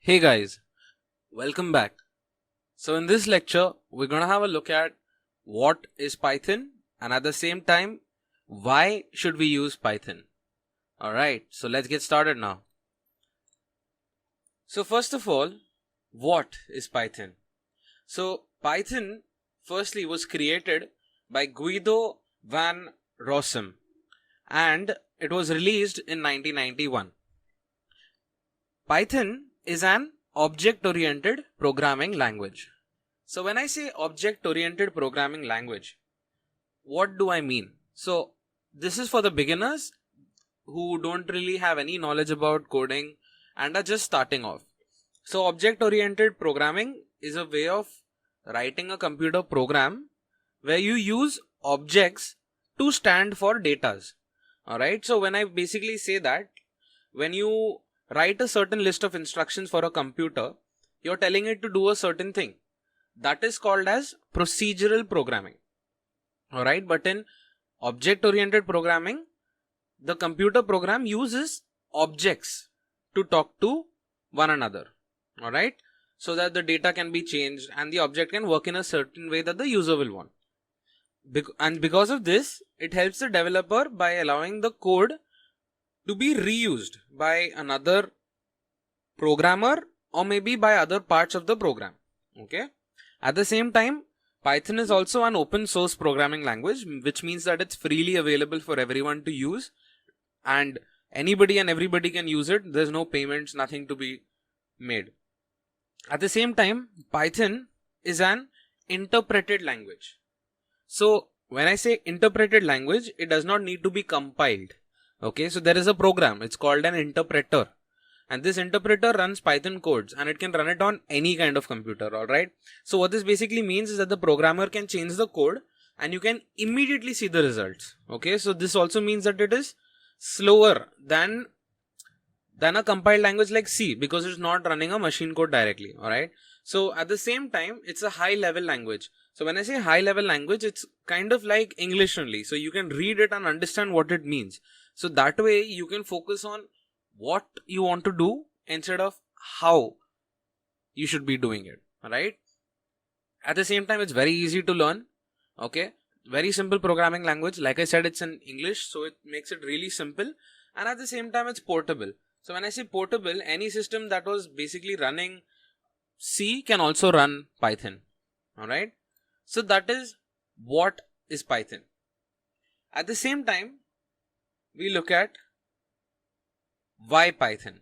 Hey guys, welcome back. So in this lecture, we're gonna have a look at what is Python and at the same time, why should we use Python? Alright, so let's get started now. So first of all, what is Python? So Python firstly was created by Guido van Rossum and it was released in 1991. Python is an object-oriented programming language. So when I say object-oriented programming language, what do I mean? So this is for the beginners who don't really have any knowledge about coding and are just starting off. So object-oriented programming is a way of writing a computer program where you use objects to stand for datas. Alright, so when I basically say that, when you write a certain list of instructions for a computer, you're telling it to do a certain thing. That is called as procedural programming. Alright, but in object-oriented programming, the computer program uses objects to talk to one another. Alright, so that the data can be changed and the object can work in a certain way that the user will want. And because of this, it helps the developer by allowing the code to be reused by another programmer or maybe by other parts of the program. Okay. At the same time, Python is also an open source programming language, which means that it's freely available for everyone to use and anybody and everybody can use it. There's no payments, nothing to be made. At the same time, Python is an interpreted language. So when I say interpreted language, it does not need to be compiled. Okay, so there is a program, it's called an interpreter. And this interpreter runs Python codes and it can run it on any kind of computer, alright. So what this basically means is that the programmer can change the code and you can immediately see the results. Okay, so this also means that it is slower than a compiled language like C because it's not running a machine code directly, alright. So at the same time, it's a high level language. So when I say high level language, it's kind of like English only. So you can read it and understand what it means. So that way you can focus on what you want to do instead of how you should be doing it. Alright. At the same time, it's very easy to learn. Okay. Very simple programming language. Like I said, it's in English, so it makes it really simple. And at the same time, it's portable. So when I say portable, any system that was basically running C can also run Python. Alright. So that is what is Python. At the same time, we look at why Python.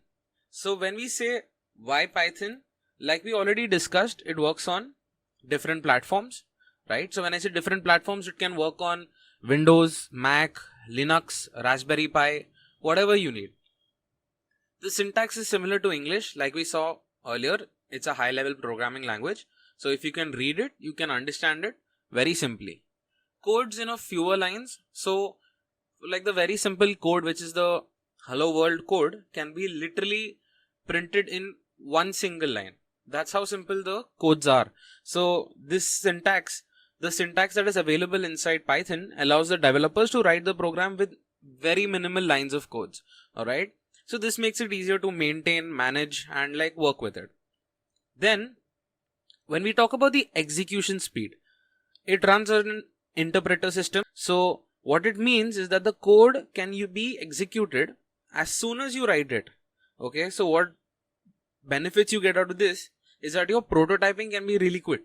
So when we say why Python, like we already discussed, it works on different platforms, right? So when I say different platforms, it can work on Windows, Mac, Linux, Raspberry Pi, whatever you need. The syntax is similar to English, like we saw earlier. It's a high level programming language. So if you can read it, you can understand it very simply. Codes in a fewer lines. So like the very simple code, which is the hello world code, can be literally printed in one single line. That's how simple the codes are. So this syntax, the syntax that is available inside Python allows the developers to write the program with very minimal lines of codes. Alright. So this makes it easier to maintain, manage and like work with it. Then when we talk about the execution speed, it runs on an interpreter system. So what it means is that the code can be executed as soon as you write it. Okay, so what benefits you get out of this is that your prototyping can be really quick.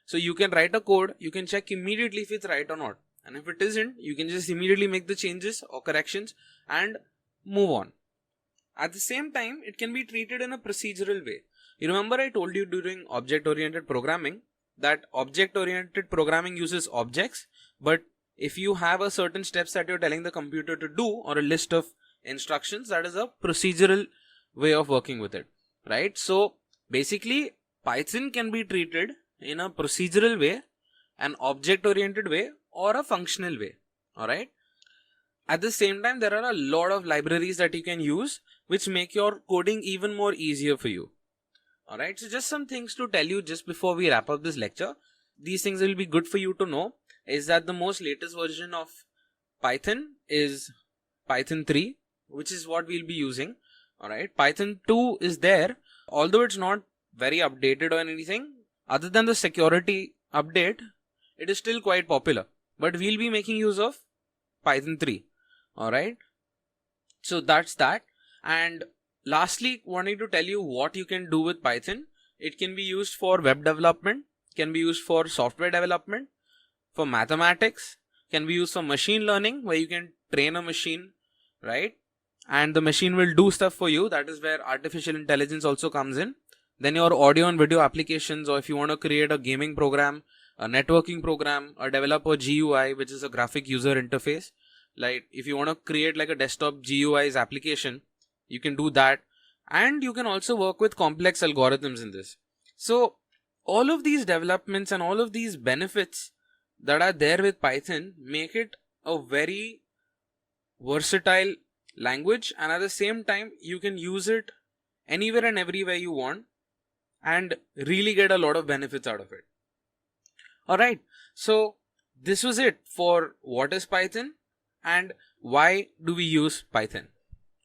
So you can write a code, you can check immediately if it's right or not. And if it isn't, you can just immediately make the changes or corrections and move on. At the same time, it can be treated in a procedural way. You remember I told you during object-oriented programming that object-oriented programming uses objects, but if you have a certain steps that you're telling the computer to do or a list of instructions, that is a procedural way of working with it, right? So basically Python can be treated in a procedural way, an object-oriented way or a functional way, alright? At the same time, there are a lot of libraries that you can use which make your coding even more easier for you. Alright, so just some things to tell you just before we wrap up this lecture. These things will be good for you to know is that the most latest version of Python is Python 3, which is what we'll be using. Alright, Python 2 is there, Although it's not very updated or anything, other than the security update, it is still quite popular. But we'll be making use of Python 3. Alright. So that's that. And lastly, wanting to tell you what you can do with Python. It can be used for web development, can be used for software development, for mathematics, can be used for machine learning, where you can train a machine, right? And the machine will do stuff for you. That is where artificial intelligence also comes in. Then your audio and video applications, or if you want to create a gaming program, a networking program, or develop a GUI, which is a graphic user interface. Like if you want to create like a desktop GUI's application, you can do that. And you can also work with complex algorithms in this. So all of these developments and all of these benefits that are there with Python make it a very versatile language, and at the same time you can use it anywhere and everywhere you want and really get a lot of benefits out of it. Alright, so this was it for what is Python and why do we use Python.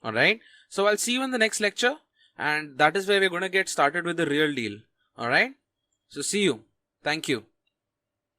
Alright, so I'll see you in the next lecture, and that is where we're going to get started with the real deal. Alright, so see you. Thank you.